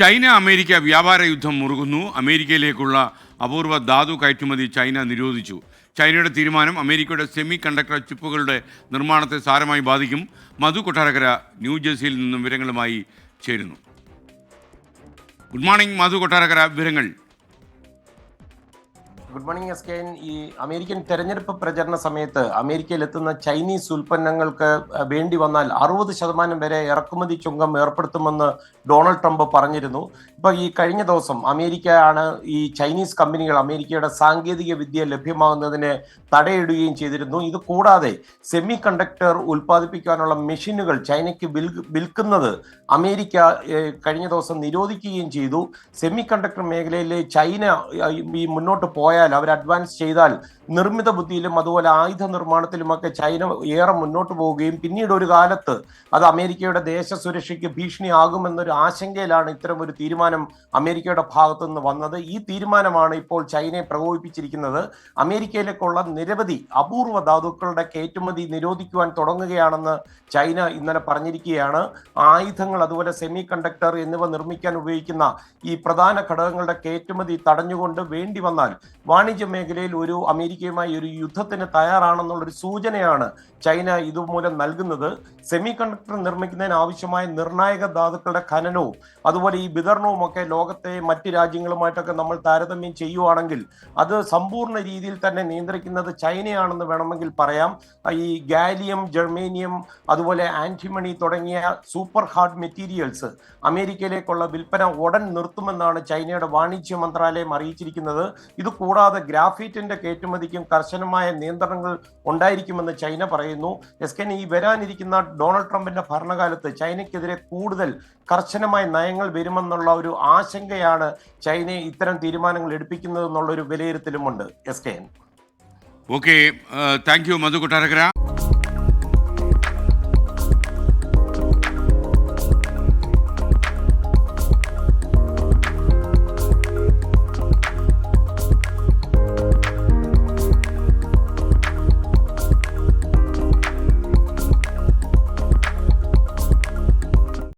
China America വ്യാപാര യുദ്ധം മുറുകുന്നു. അമേരിക്കയിലേക്കുള്ള അപൂർവ ധാതു കയറ്റുമതി ചൈന നിരോധിച്ചു. ചൈനയുടെ തീരുമാനം അമേരിക്കയുടെ സെമി കണ്ടക്ടർ ചിപ്പുകളുടെ നിർമ്മാണത്തെ സാരമായി ബാധിക്കും. മധു കൊട്ടാരക്കര ന്യൂജേഴ്സിയിൽ നിന്നും വിവരങ്ങളുമായി ചേരുന്നു. ഗുഡ് മോർണിംഗ് മധു കൊട്ടാരക്കര, വിവരങ്ങൾ. Good morning S K. ഈ അമേരിക്കൻ തെരഞ്ഞെടുപ്പ് പ്രചരണ സമയത്ത് അമേരിക്കയിലെത്തുന്ന ചൈനീസ് ഉൽപ്പന്നങ്ങൾക്ക് വേണ്ടി വന്നാൽ 60% വരെ ഇറക്കുമതി ചുങ്കം ഏർപ്പെടുത്തുമെന്ന് ഡൊണാൾഡ് ട്രംപ് പറഞ്ഞിരുന്നു. ഇപ്പൊ ഈ കഴിഞ്ഞ ദിവസം അമേരിക്കയാണ് ഈ ചൈനീസ് കമ്പനികൾ അമേരിക്കയുടെ സാങ്കേതിക വിദ്യ ലഭ്യമാകുന്നതിന് തടയിടുകയും ചെയ്തിരുന്നു. ഇത് കൂടാതെ സെമി കണ്ടക്ടർ ഉൽപ്പാദിപ്പിക്കാനുള്ള മെഷീനുകൾ ചൈനയ്ക്ക് വിൽക്കുന്നത് അമേരിക്ക കഴിഞ്ഞ ദിവസം നിരോധിക്കുകയും ചെയ്തു. സെമി കണ്ടക്ടർ മേഖലയിൽ ചൈന ഈ മുന്നോട്ട് പോയാൽ, അവർ അഡ്വാൻസ് ചെയ്താൽ നിർമ്മിത ബുദ്ധിയിലും അതുപോലെ ആയുധ നിർമ്മാണത്തിലുമൊക്കെ ചൈന ഏറെ മുന്നോട്ട് പോവുകയും പിന്നീട് ഒരു കാലത്ത് അത് അമേരിക്കയുടെ ദേശ സുരക്ഷയ്ക്ക് ഭീഷണിയാകുമെന്നൊരു ആശങ്കയിലാണ് ഇത്തരം ഒരു തീരുമാനം അമേരിക്കയുടെ ഭാഗത്തു നിന്ന് വന്നത്. ഈ തീരുമാനമാണ് ഇപ്പോൾ ചൈനയെ പ്രകോപിപ്പിച്ചിരിക്കുന്നത്. അമേരിക്കയിലേക്കുള്ള നിരവധി അപൂർവ ധാതുക്കളുടെ കയറ്റുമതി നിരോധിക്കുവാൻ തുടങ്ങുകയാണെന്ന് ചൈന ഇന്നലെ പറഞ്ഞിരിക്കുകയാണ്. ആയുധങ്ങൾ, അതുപോലെ സെമി കണ്ടക്ടർ എന്നിവ നിർമ്മിക്കാൻ ഉപയോഗിക്കുന്ന ഈ പ്രധാന ഘടകങ്ങളുടെ കയറ്റുമതി തടഞ്ഞുകൊണ്ട് വേണ്ടി വന്നാൽ വാണിജ്യ മേഖലയിൽ ഒരു അമേരിക്കയുമായി ഒരു യുദ്ധത്തിന് തയ്യാറാണെന്നുള്ളൊരു സൂചനയാണ് ചൈന ഇതുമൂലം നൽകുന്നത്. സെമി കണ്ടക്ടർ നിർമ്മിക്കുന്നതിന് ആവശ്യമായ നിർണായക ധാതുക്കളുടെ ഖനനവും അതുപോലെ ഈ വിതരണവും ഒക്കെ ലോകത്തെ മറ്റ് രാജ്യങ്ങളുമായിട്ടൊക്കെ നമ്മൾ താരതമ്യം ചെയ്യുവാണെങ്കിൽ അത് സമ്പൂർണ്ണ രീതിയിൽ തന്നെ നിയന്ത്രിക്കുന്നത് ചൈനയാണെന്ന് വേണമെങ്കിൽ പറയാം. ഈ ഗാലിയം, ജർമേനിയം, അതുപോലെ ആന്റിമണി തുടങ്ങിയ സൂപ്പർ ഹാർഡ് മെറ്റീരിയൽസ് അമേരിക്കയിലേക്കുള്ള വിൽപ്പന ഉടൻ നിർത്തുമെന്നാണ് ചൈനയുടെ വാണിജ്യ മന്ത്രാലയം അറിയിച്ചിരിക്കുന്നത്. ഇത് കൂടാതെ ഗ്രാഫൈറ്റിന്റെ കയറ്റുമതിക്കും കർശനമായ നിയന്ത്രണങ്ങൾ ഉണ്ടായിരിക്കുമെന്ന് ചൈന പറയുന്നു. ഈ വരാനിരിക്കുന്ന ഡൊണാൾഡ് ട്രംപിന്റെ ഭരണകാലത്ത് ചൈനയ്ക്കെതിരെ കൂടുതൽ കർശനമായ നയങ്ങൾ വരുമെന്നുള്ള ഒരു ആശങ്കയാണ് ചൈനയെ ഇത്തരം തീരുമാനങ്ങൾ എടുപ്പിക്കുന്നത് എന്നുള്ള ഒരു വിലയിരുത്തലുമുണ്ട്. Okay, thank you Madhu Kottarakkara.